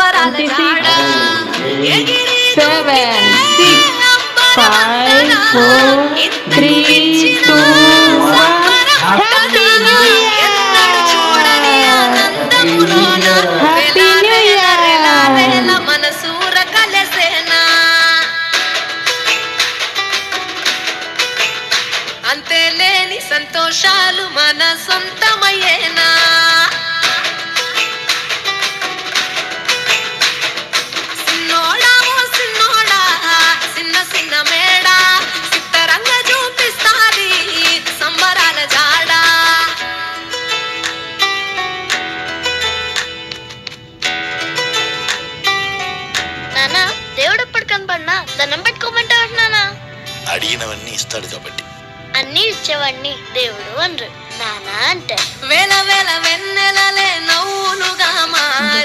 సంబరాల 26, జాడ 7, 6, 5, 4, 3, 2, 1. Happy New Year! Happy New Year! మనసూర కలసేనా అంతే లేని సంతోషాలు మన సొంతమయ్యేనా సిన్నోడా ఓ సిన్నోడా చిన్న చిన్న మేడా సిత్తరంగ చూపిస్తాది సంబరాల జాడా నానా దేవుడు ఎప్పుడు కనపడినా దండం పెట్టుకోమంటావు నానా అడిగినవన్నీ ఇస్తాడు కాబట్టి అన్ని ఇచ్చేవాడిని దేవుడు అనరు నానా అంటే వేల వేల వెన్నెలలే నవ్వులుగా మారి